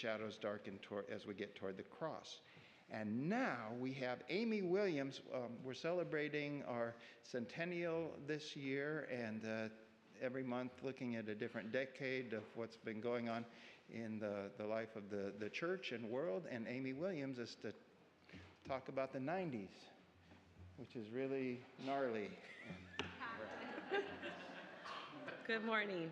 shadows darken as we get toward the cross. And now we have Amy Williams. We're celebrating our Centennial this year, and every month looking at a different decade of what's been going on in the life of the church and world. And Amy Williams is to talk about the 90s, which is really gnarly. Good morning.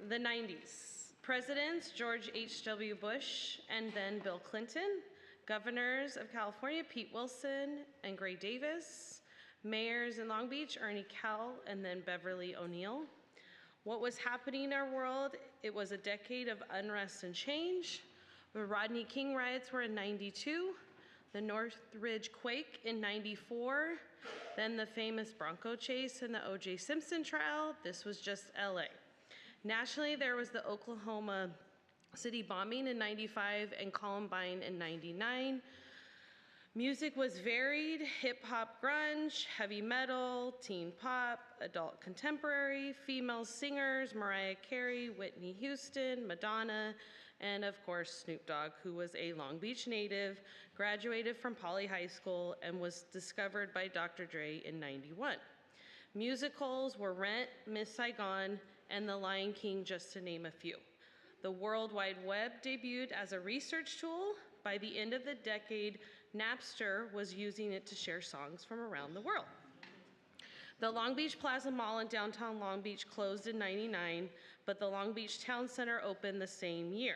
The 90s. Presidents George H.W. Bush and then Bill Clinton. Governors of California, Pete Wilson and Gray Davis. Mayors in Long Beach, Ernie Kell and then Beverly O'Neill. What was happening in our world? It was a decade of unrest and change. The Rodney King riots were in 92, the Northridge quake in 94, then the famous Bronco chase and the O.J. Simpson trial. This was just LA. Nationally, there was the Oklahoma City bombing in 95 and Columbine in 99. Music was varied: hip hop, grunge, heavy metal, teen pop, adult contemporary, female singers, Mariah Carey, Whitney Houston, Madonna, and of course Snoop Dogg, who was a Long Beach native, graduated from Poly High School, and was discovered by Dr. Dre in 91. Musicals were Rent, Miss Saigon, and The Lion King, just to name a few. The World Wide Web debuted as a research tool. By the end of the decade, Napster was using it to share songs from around the world. The Long Beach Plaza Mall in downtown Long Beach closed in 99, but the Long Beach Town Center opened the same year.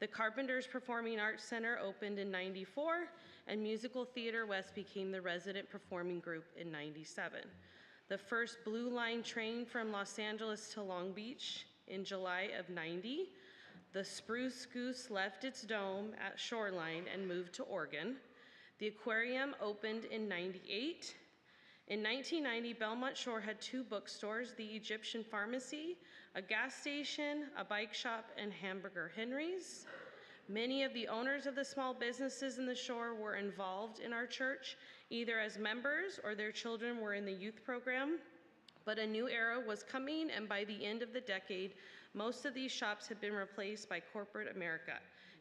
The Carpenters Performing Arts Center opened in 94, and Musical Theater West became the resident performing group in 97. The first Blue Line train from Los Angeles to Long Beach in July of 90. The Spruce Goose left its dome at Shoreline and moved to Oregon. The aquarium opened in 98. In 1990, Belmont Shore had 2 bookstores, the Egyptian Pharmacy, a gas station, a bike shop, and Hamburger Henry's. Many of the owners of the small businesses in the shore were involved in our church, either as members or their children were in the youth program. But a new era was coming, and by the end of the decade, most of these shops had been replaced by corporate America.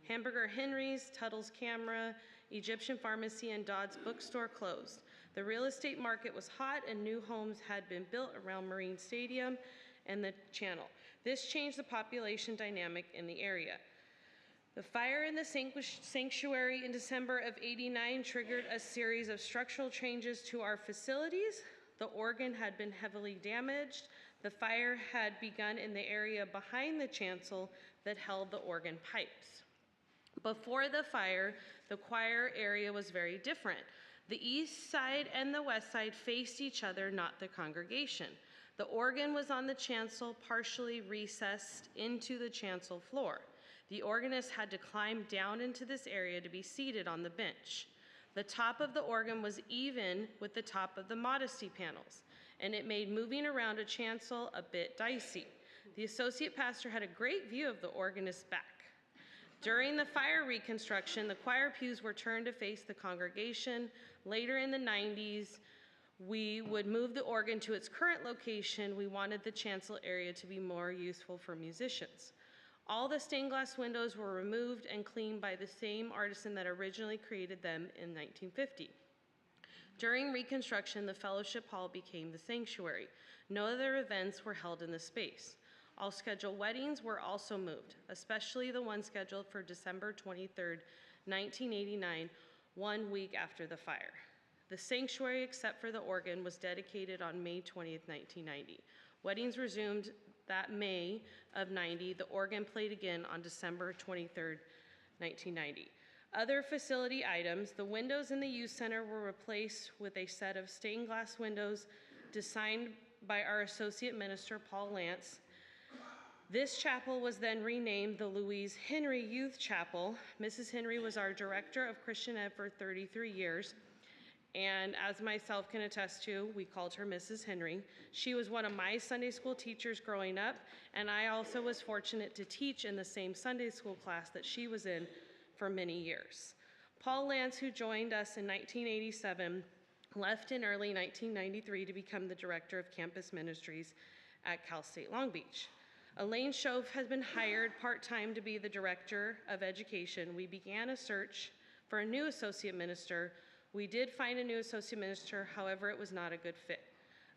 Hamburger Henry's, Tuttle's Camera, Egyptian Pharmacy, and Dodd's Bookstore closed. The real estate market was hot, and new homes had been built around Marine Stadium and the Channel. This changed the population dynamic in the area. The fire in the sanctuary in December of '89 triggered a series of structural changes to our facilities. The organ had been heavily damaged. The fire had begun in the area behind the chancel that held the organ pipes. Before the fire, the choir area was very different. The east side and the west side faced each other, not the congregation. The organ was on the chancel, partially recessed into the chancel floor. The organist had to climb down into this area to be seated on the bench. The top of the organ was even with the top of the modesty panels, and it made moving around a chancel a bit dicey. The associate pastor had a great view of the organist's back. During the fire reconstruction, the choir pews were turned to face the congregation. Later in the 90s, we would move the organ to its current location. We wanted the chancel area to be more useful for musicians. All the stained glass windows were removed and cleaned by the same artisan that originally created them in 1950. During Reconstruction, the fellowship hall became the sanctuary. No other events were held in the space. All scheduled weddings were also moved, especially the one scheduled for December 23rd, 1989, 1 week after the fire. The sanctuary, except for the organ, was dedicated on May 20th, 1990. Weddings resumed that May of 90. The organ played again on December 23rd, 1990. Other facility items: the windows in the youth center were replaced with a set of stained glass windows designed by our associate minister, Paul Lance. This chapel was then renamed the Louise Henry Youth Chapel. Mrs. Henry was our director of Christian Ed for 33 years. And as myself can attest to, we called her Mrs. Henry. She was one of my Sunday school teachers growing up, and I also was fortunate to teach in the same Sunday school class that she was in for many years. Paul Lance, who joined us in 1987, left in early 1993 to become the director of campus ministries at Cal State Long Beach. Elaine Shove has been hired part-time to be the Director of Education. We began a search for a new associate minister. We did find a new associate minister, however, it was not a good fit.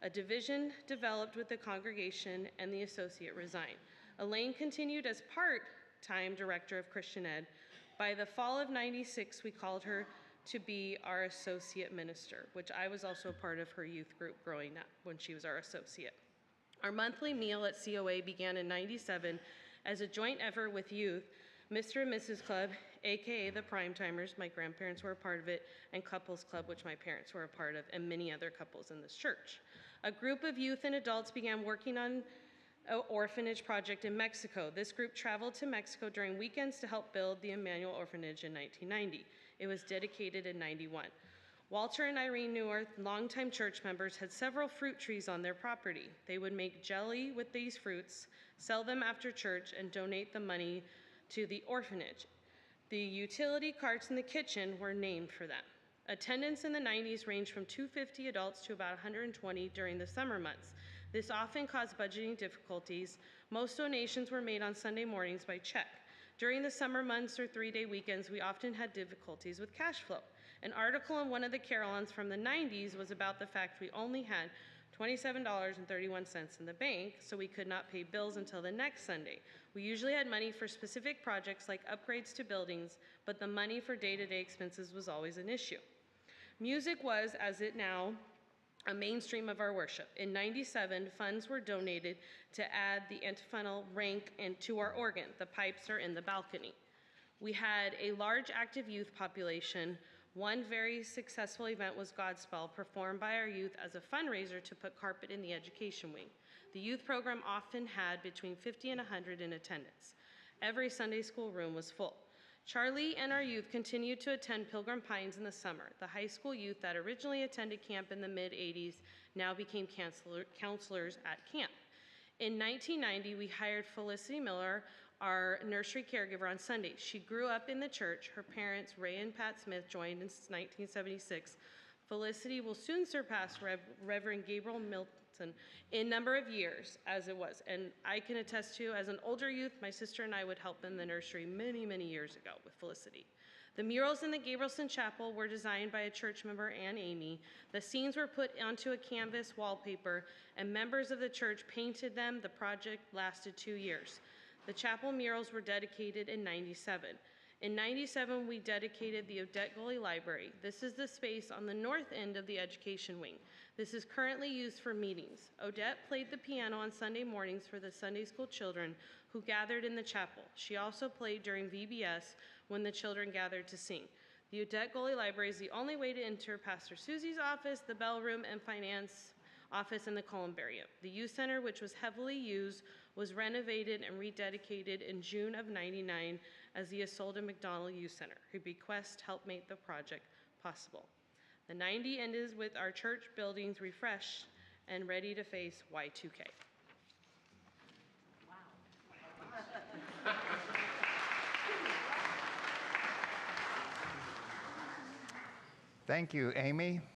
A division developed with the congregation and the associate resigned. Elaine continued as part-time Director of Christian Ed. By the fall of '96, we called her to be our associate minister, which I was also part of her youth group growing up when she was our associate. Our monthly meal at COA began in '97 as a joint effort with youth, Mr. and Mrs. Club, AKA the Primetimers, my grandparents were a part of it, and Couples Club, which my parents were a part of, and many other couples in this church. A group of youth and adults began working on an orphanage project in Mexico. This group traveled to Mexico during weekends to help build the Emmanuel Orphanage in 1990. It was dedicated in '91. Walter and Irene Neworth, longtime church members, had several fruit trees on their property. They would make jelly with these fruits, sell them after church, and donate the money to the orphanage. The utility carts in the kitchen were named for them. Attendance in the '90s ranged from 250 adults to about 120 during the summer months. This often caused budgeting difficulties. Most donations were made on Sunday mornings by check. During the summer months or 3-day weekends, we often had difficulties with cash flow. An article in one of the Carillons from the '90s was about the fact we only had $27.31 in the bank, so we could not pay bills until the next Sunday. We usually had money for specific projects like upgrades to buildings, but the money for day-to-day expenses was always an issue. Music was, as it now, a mainstream of our worship. In '97, funds were donated to add the antiphonal rank to our organ. The pipes are in the balcony. We had a large active youth population. One very successful event was Godspell, performed by our youth as a fundraiser to put carpet in the education wing. The youth program often had between 50 and 100 in attendance. Every Sunday school room was full. Charlie and our youth continued to attend Pilgrim Pines in the summer. The high school youth that originally attended camp in the mid-'80s now became counselors at camp. In 1990, we hired Felicity Miller, our nursery caregiver, on Sundays. She grew up in the church. Her parents, Ray and Pat Smith, joined in 1976. Felicity will soon surpass Reverend Gabriel Milton in number of years, as it was. And I can attest to, as an older youth, my sister and I would help in the nursery many, many years ago with Felicity. The murals in the Gabrielson Chapel were designed by a church member, Ann Amy. The scenes were put onto a canvas wallpaper, and members of the church painted them. The project lasted 2 years. The chapel murals were dedicated in '97. In '97, we dedicated the Odette Gully Library. This is the space on the north end of the education wing. This is currently used for meetings. Odette played the piano on Sunday mornings for the Sunday school children who gathered in the chapel. She also played during VBS when the children gathered to sing. The Odette Gully Library is the only way to enter Pastor Susie's office, the bell room, and finance office in the columbarium. The youth center, which was heavily used, was renovated and rededicated in June of '99 as the Isolde McDonald Youth Center. Her bequest helped make the project possible. The '90s ended with our church buildings refreshed and ready to face Y2K. Thank you, Amy.